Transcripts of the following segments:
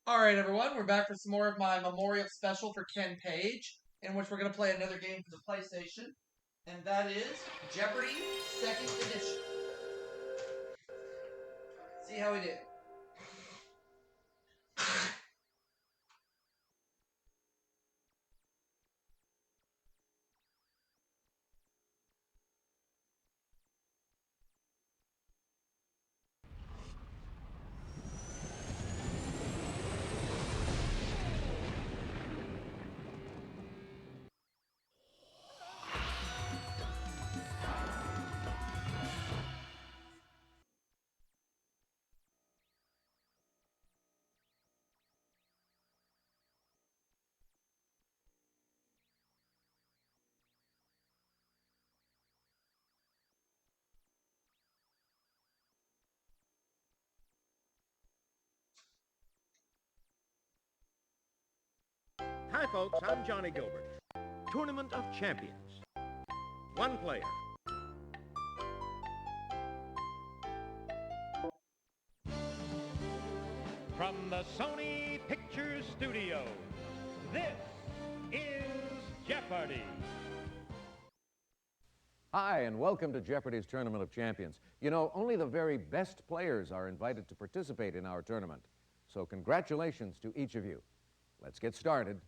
All right, everyone, we're back for some more of my memorial special for Ken Page, in which we're going to play another game for the PlayStation, and that is Jeopardy! Second Edition. See how we did. Hi, folks. I'm Johnny Gilbert. Tournament of Champions. One player. From the Sony Pictures Studios, this is Jeopardy! Hi, and welcome to Jeopardy's Tournament of Champions. You know, only the very best players are invited to participate in our tournament. So congratulations to each of you. Let's get started.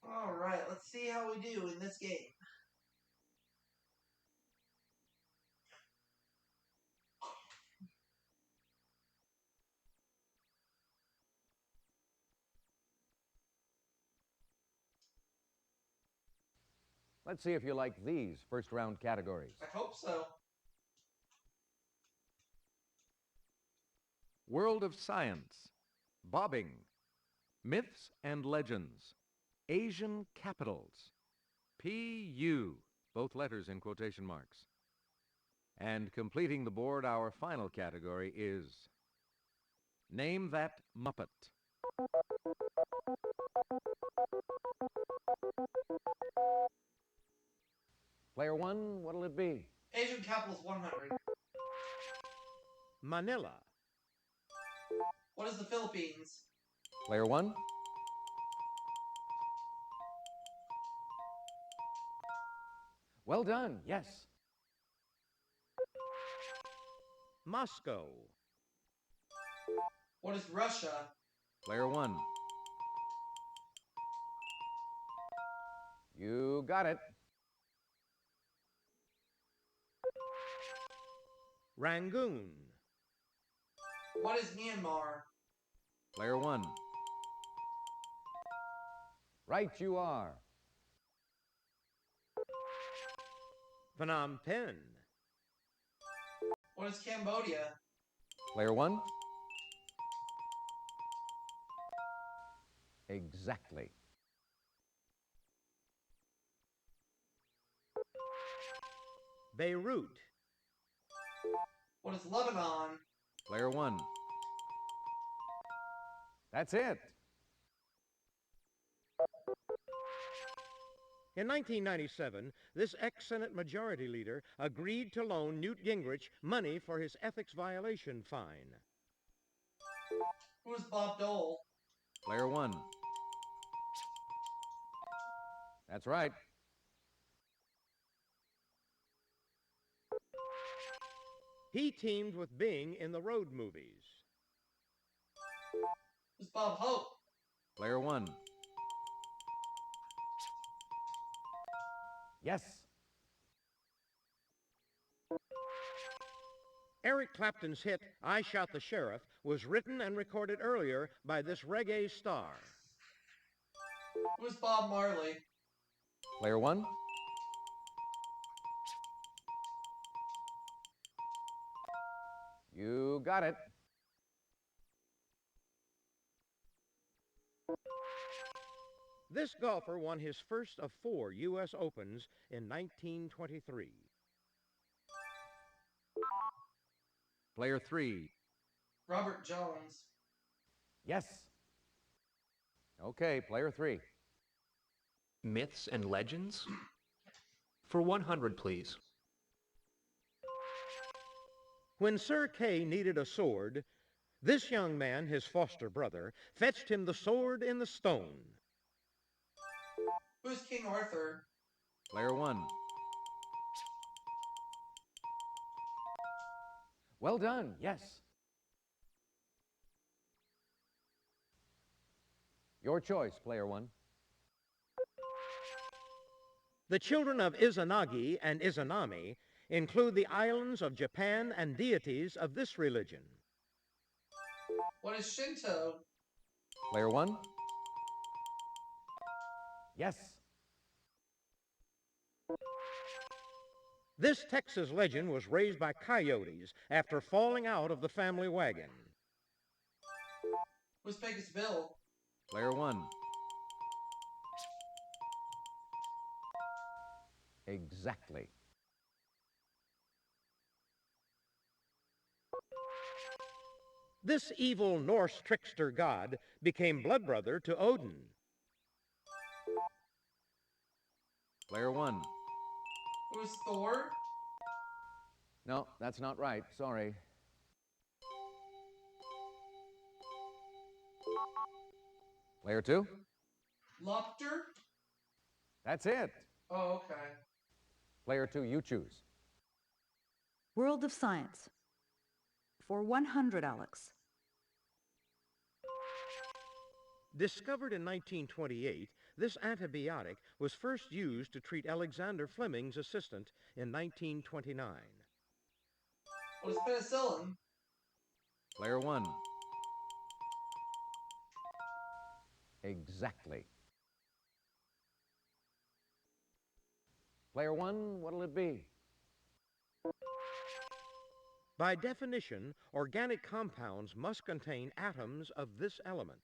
All right, let's see how we do in this game. Let's see if you like these first round categories. I hope so. World of Science, Bobbing, Myths and Legends, Asian Capitals, PU, both letters in quotation marks. And completing the board, our final category is Name That Muppet. Player one, what'll it be? Asian Capitals 100. Manila. What is the Philippines? Player one? Well done, yes. Moscow. What is Russia? Player one. You got it. Rangoon. What is Myanmar? Player one. Right you are. Phnom Penh. What is Cambodia? Player one? Exactly. Beirut. What is Lebanon? Player one. That's it. In 1997, this ex-Senate Majority Leader agreed to loan Newt Gingrich money for his ethics violation fine. Who is Bob Dole? Player one. That's right. He teamed with Bing in the Road movies. Who's Bob Hope? Player one. Yes. Eric Clapton's hit, I Shot the Sheriff, was written and recorded earlier by this reggae star. Who is Bob Marley? Player one. You got it. This golfer won his first of 4 U.S. Opens in 1923. Player three, Robert Jones. Yes. Okay, player three. Myths and Legends, For 100, please. When Sir Kay needed a sword, this young man, his foster brother, fetched him the sword in the stone. Who's King Arthur? Player 1. Well done, yes. Your choice, player 1. The children of Izanagi and Izanami include the islands of Japan and deities of this religion. What is Shinto? Player 1. Yes. This Texas legend was raised by coyotes after falling out of the family wagon. Who's Pegasus Bill? Player 1. Exactly. This evil Norse trickster god became blood brother to Odin. Player 1. Who's Thor? No, that's not right. Sorry. Player 2. Lopter? That's it. Oh, okay. Player 2, you choose. World of Science. For 100, Alex. Discovered in 1928, this antibiotic was first used to treat Alexander Fleming's assistant in 1929. What is penicillin? Player 1. Exactly. Player 1, what'll it be? By definition, organic compounds must contain atoms of this element.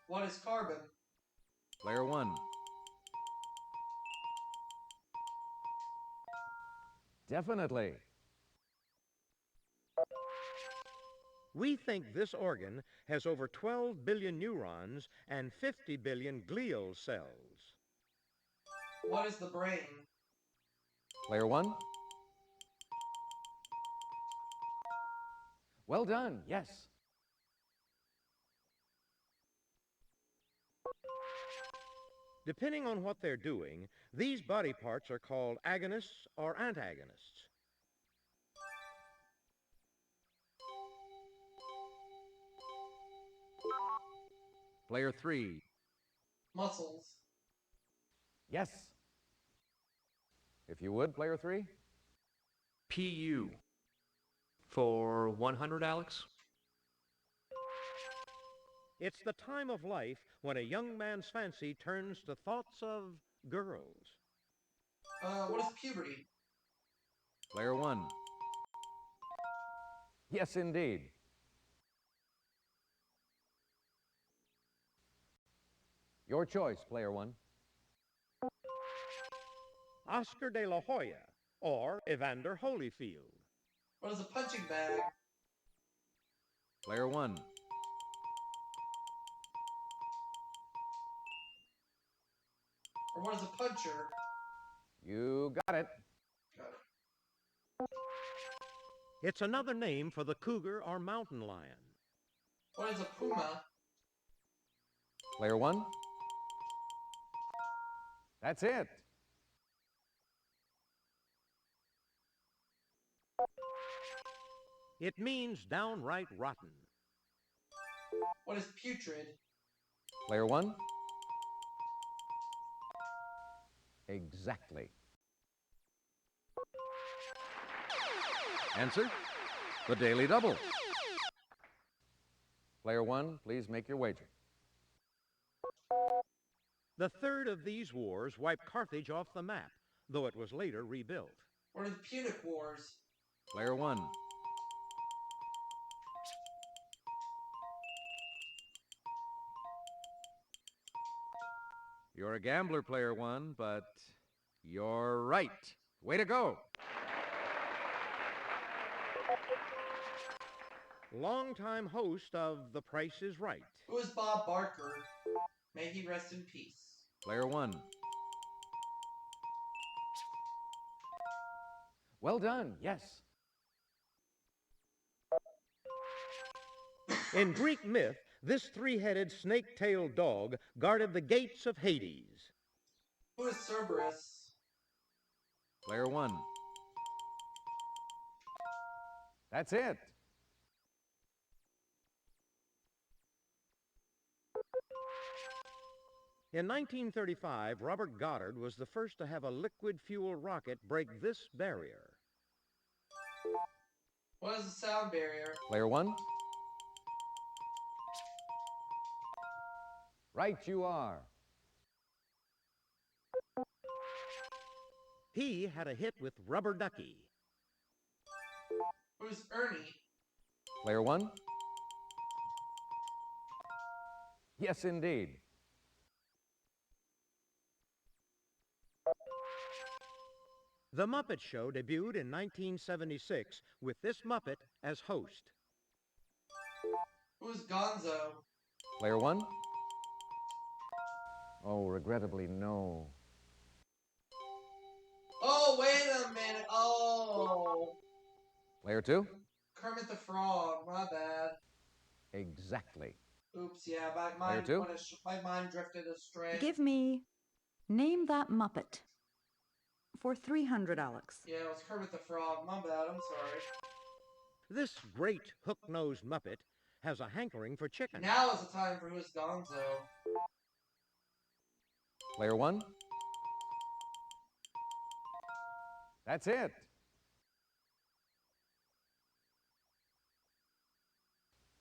What is carbon? Player 1. Definitely. We think this organ has over 12 billion neurons and 50 billion glial cells. What is the brain? Player 1. Well done, yes. Depending on what they're doing, these body parts are called agonists or antagonists. Player 3. Muscles. Yes. If you would, player 3. PU. For 100, Alex. It's the time of life when a young man's fancy turns to thoughts of girls. What is puberty? Player 1. Yes, indeed. Your choice, player 1. Oscar de la Hoya or Evander Holyfield. What is a punching bag? Player 1. Or what is a puncher? You got it. Got it. It's another name for the cougar or mountain lion. What is a puma? Player 1. That's it. It means downright rotten. What is putrid? Player 1. Exactly. Answer? The Daily Double. Player 1, please make your wager. The third of these wars wiped Carthage off the map, though it was later rebuilt. What are the Punic Wars? Player 1. You're a gambler, Player 1, but you're right. Way to go. Longtime host of The Price is Right. Who is Bob Barker? May he rest in peace. Player 1. Well done, yes. In Greek myth, this three-headed snake-tailed dog guarded the gates of Hades. Who is Cerberus? Player 1. That's it. In 1935, Robert Goddard was the first to have a liquid fuel rocket break this barrier. What is the sound barrier? Player 1. Right you are. He had a hit with Rubber Ducky. Who's Ernie? Player 1. Yes, indeed. The Muppet Show debuted in 1976 with this Muppet as host. Who's Gonzo? Player 1. Oh, regrettably, no. Oh, wait a minute. Oh. Player 2. Kermit the Frog. My bad. Exactly. Oops, yeah, my Player mind, two? my mind drifted astray. Give me Name That Muppet for 300, Alex. Yeah, it was Kermit the Frog. My bad, I'm sorry. This great hook-nosed Muppet has a hankering for chicken. Now is the time for Who's Gonzo. Player 1. That's it.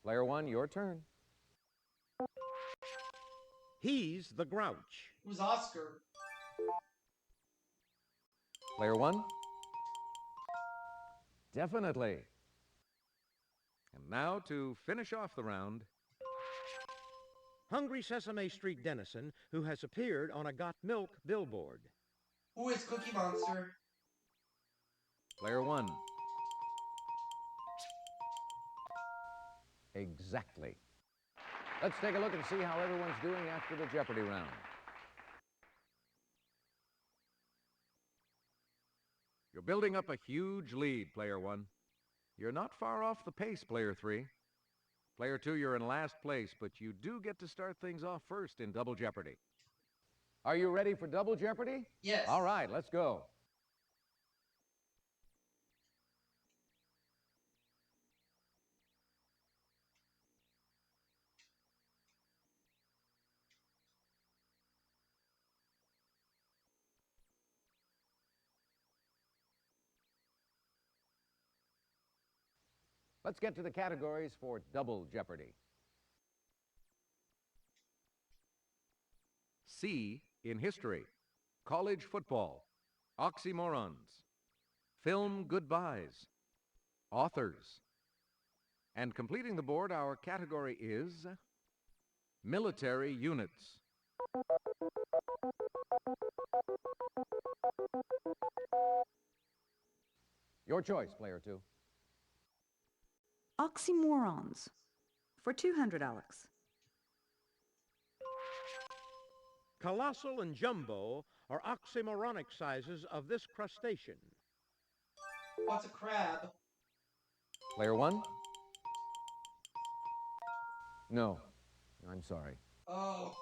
Player 1, your turn. He's the Grouch. Who's Oscar? Player 1. Definitely. And now to finish off the round, Hungry Sesame Street Dennison, who has appeared on a Got Milk billboard. Who is Cookie Monster? Player 1. Exactly. Let's take a look and see how everyone's doing after the Jeopardy round. You're building up a huge lead, Player 1. You're not far off the pace, Player 3. Player 2, you're in last place, but you do get to start things off first in Double Jeopardy. Are you ready for Double Jeopardy? Yes. All right, let's go. Let's get to the categories for Double Jeopardy. C in history, college football, oxymorons, film goodbyes, authors. And completing the board, our category is military units. Your choice, Player 2. Oxymorons for 200, Alex. Colossal and jumbo are oxymoronic sizes of this crustacean. What's a crab? Player 1? No. I'm sorry. Oh.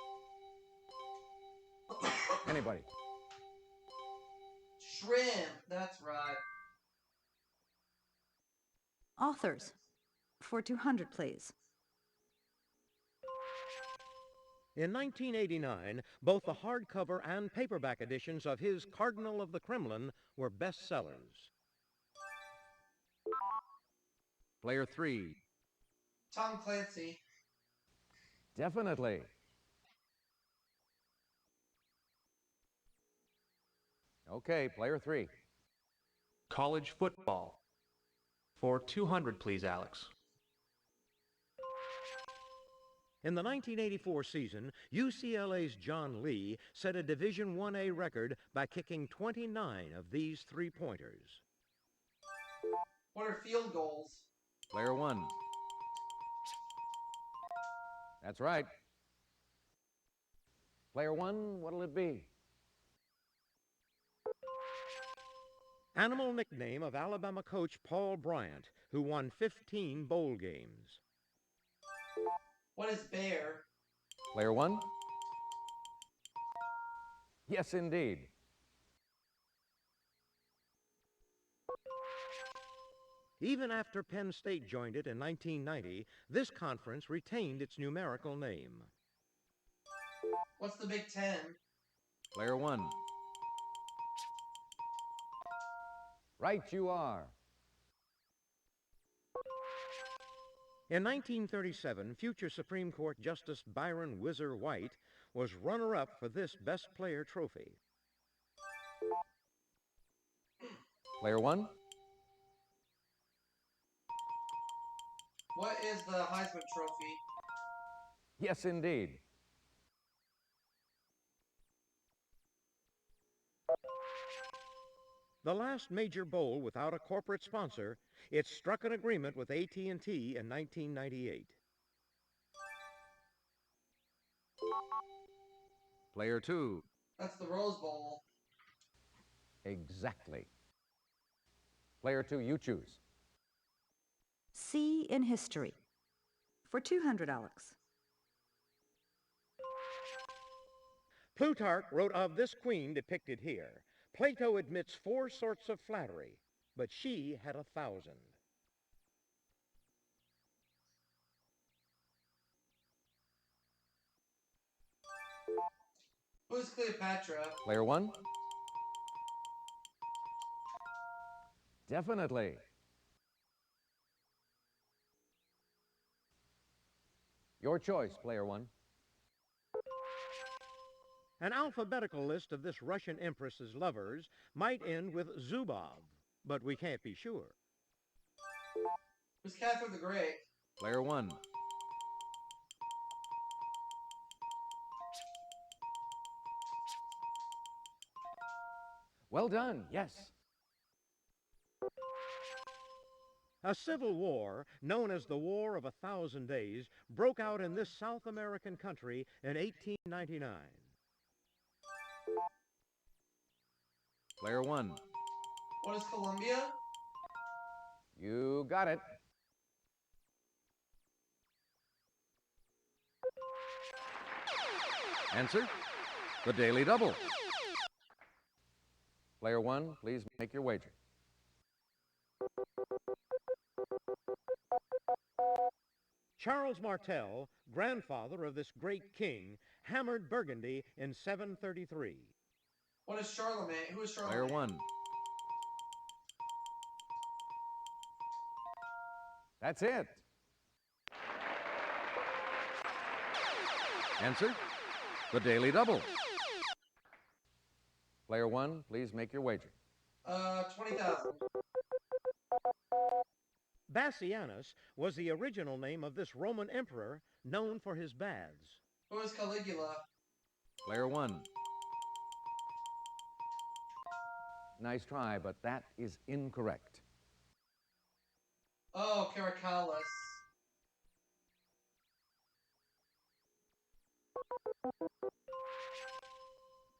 Anybody? Shrimp. That's right. Authors for 200, please. In 1989, both the hardcover and paperback editions of his Cardinal of the Kremlin were bestsellers. Player 3, Tom Clancy. Definitely. Okay, Player 3. College football for 200, please, Alex. In the 1984 season, UCLA's John Lee set a Division 1A record by kicking 29 of these three-pointers. What are field goals? Player 1, That's right. Player 1, what'll it be? Animal nickname of Alabama coach Paul Bryant, who won 15 bowl games. What is bear? Player one? Yes, indeed. Even after Penn State joined it in 1990, this conference retained its numerical name. What's the Big Ten? Player one. Right you are. In 1937, future Supreme Court Justice Byron Whizzer White was runner-up for this Best Player trophy. Player one? What is the Heisman Trophy? Yes, indeed. The last major bowl without a corporate sponsor, it struck an agreement with AT&T in 1998. Player two. That's the Rose Bowl. Exactly. Player two, you choose. C in history. For 200, Alex. Plutarch wrote of this queen depicted here. Plato admits 4 sorts of flattery, but she had 1,000. Who's Cleopatra? Player one? Definitely. Your choice, player one. An alphabetical list of this Russian empress's lovers might end with Zubov, but we can't be sure. Who's Catherine the Great? Player one. Well done, yes. A civil war, known as the War of 1,000 Days, broke out in this South American country in 1899. Player one. What is Colombia? You got it. Answer, the Daily Double. Player one, please make your wager. Charles Martel, grandfather of this great king, hammered Burgundy in 733. What is Charlemagne? Who is Charlemagne? Player one. That's it. Answer, the Daily Double. Player one, please make your wager. 20,000. Bassianus was the original name of this Roman emperor known for his baths. Who is Caligula? Player one. Nice try, but that is incorrect. Oh, Caracallus.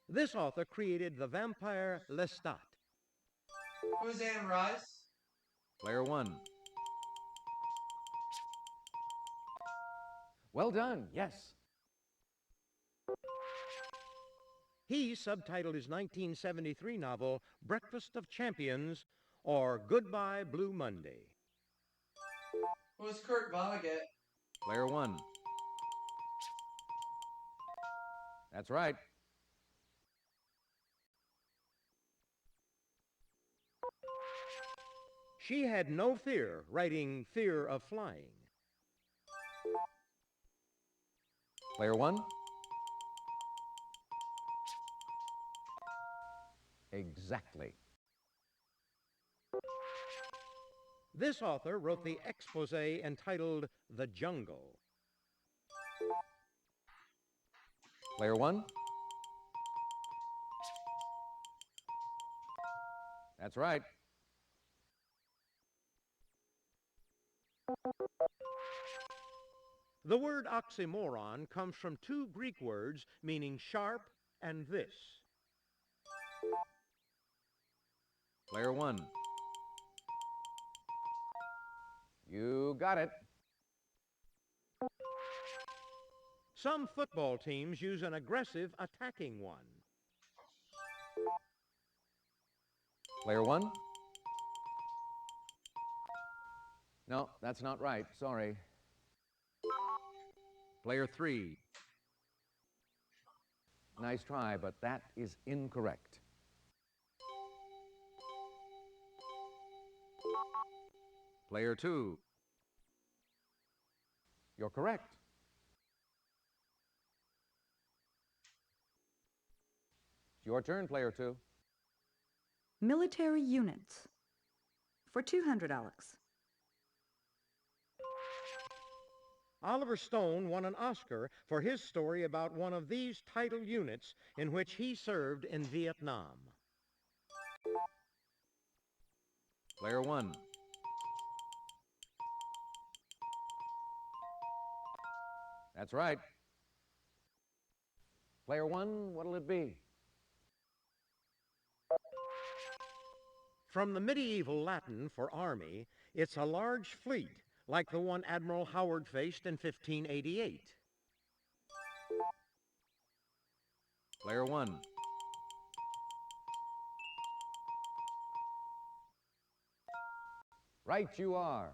This author created the vampire Lestat. Who is Anne Rice? Player one. Well done, yes. He subtitled his 1973 novel Breakfast of Champions or Goodbye Blue Monday. Who is Kurt Vonnegut? Player one. That's right. She had no fear writing Fear of Flying. Player one. Exactly. This author wrote the expose entitled The Jungle. Player one. That's right. The word oxymoron comes from 2 Greek words meaning sharp and this. Player one. You got it. Some football teams use an aggressive attacking one. Player one. No, that's not right. Sorry. Player three. Nice try, but that is incorrect. Player two. You're correct. It's your turn, player two. Military units. For 200, Alex. Oliver Stone won an Oscar for his story about one of these title units in which he served in Vietnam. Player one. That's right. Player one, what'll it be? From the medieval Latin for army, it's a large fleet, like the one Admiral Howard faced in 1588. Player one. Right you are.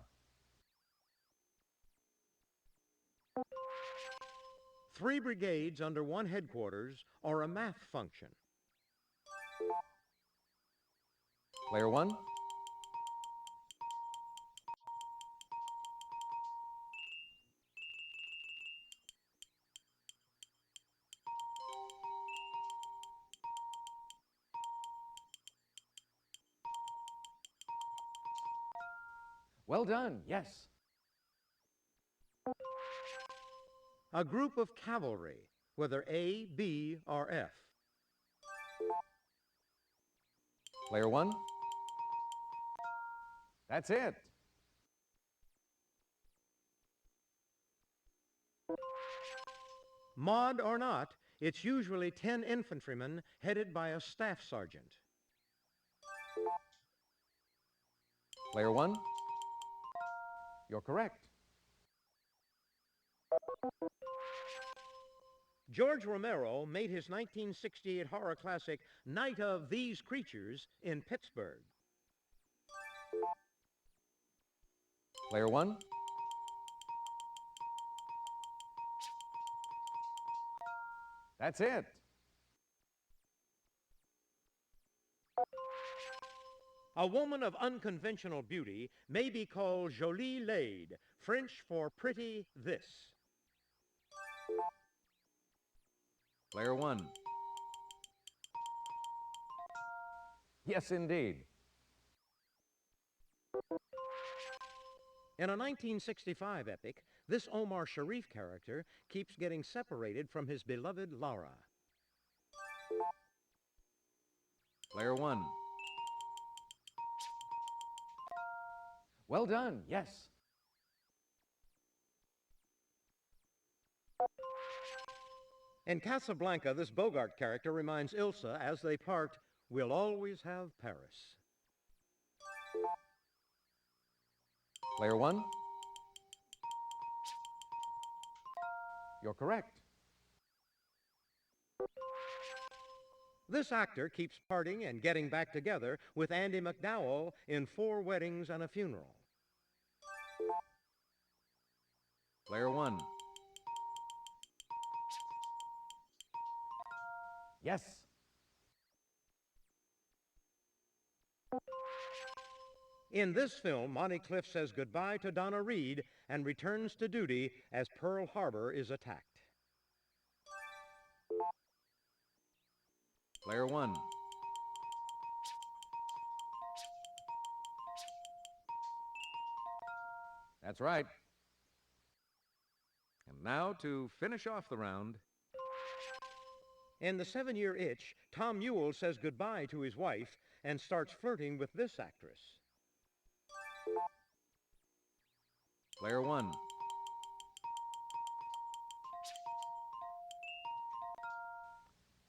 Three brigades under one headquarters or a math function. Player one. Well done, yes. A group of cavalry, whether A, B, or F. Player one. That's it. Mod or not, it's usually 10 infantrymen headed by a staff sergeant. Player one. You're correct. George Romero made his 1968 horror classic Night of These Creatures in Pittsburgh. Player one. That's it. A woman of unconventional beauty may be called jolie laide, French for pretty this. Player one. Yes, indeed. In a 1965 epic, this Omar Sharif character keeps getting separated from his beloved Lara. Player one. Well done, yes. In Casablanca, this Bogart character reminds Ilsa as they part, "We'll always have Paris." Player one. You're correct. This actor keeps parting and getting back together with Andy McDowell in Four Weddings and a Funeral. Player one. Yes. In this film, Monty Clift says goodbye to Donna Reed and returns to duty as Pearl Harbor is attacked. Player one. That's right. And now to finish off the round. In The 7-Year Itch, Tom Newell says goodbye to his wife and starts flirting with this actress. Player one.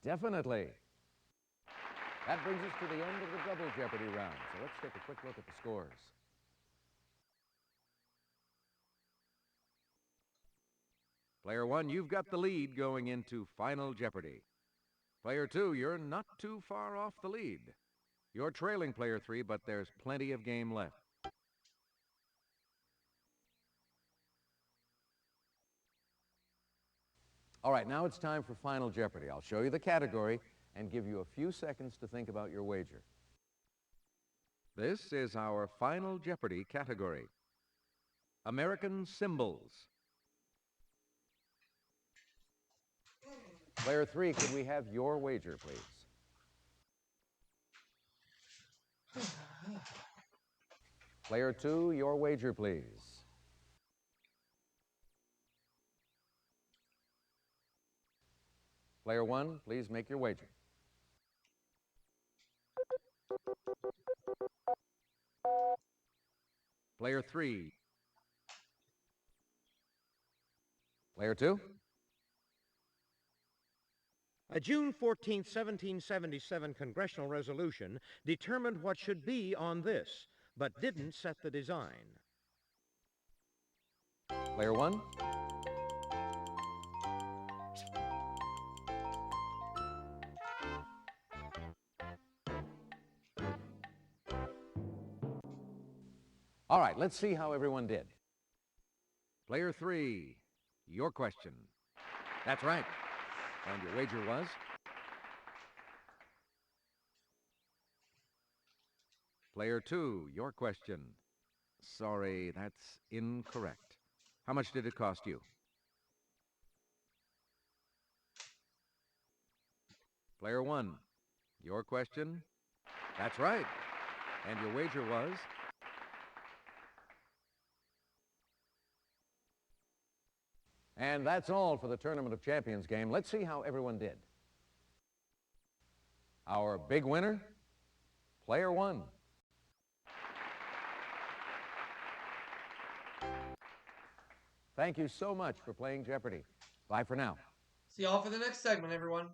Definitely. That brings us to the end of the Double Jeopardy round, so let's take a quick look at the scores. Player 1, you've got the lead going into Final Jeopardy. Player 2, you're not too far off the lead. You're trailing Player 3, but there's plenty of game left. All right, now it's time for Final Jeopardy. I'll show you the category and give you a few seconds to think about your wager. This is our Final Jeopardy category. American symbols. Player 3, could we have your wager, please? Player 2, your wager, please. Player 1, please make your wager. Player 3. Player 2? A June 14, 1777 congressional resolution determined what should be on this, but didn't set the design. Player 1? All right, let's see how everyone did. Player 3, your question. That's right. And your wager was? Player 2, your question. Sorry, that's incorrect. How much did it cost you? Player 1, your question. That's right. And your wager was? And that's all for the Tournament of Champions game. Let's see how everyone did. Our big winner, Player 1. Thank you so much for playing Jeopardy! Bye for now. See y'all for the next segment, everyone.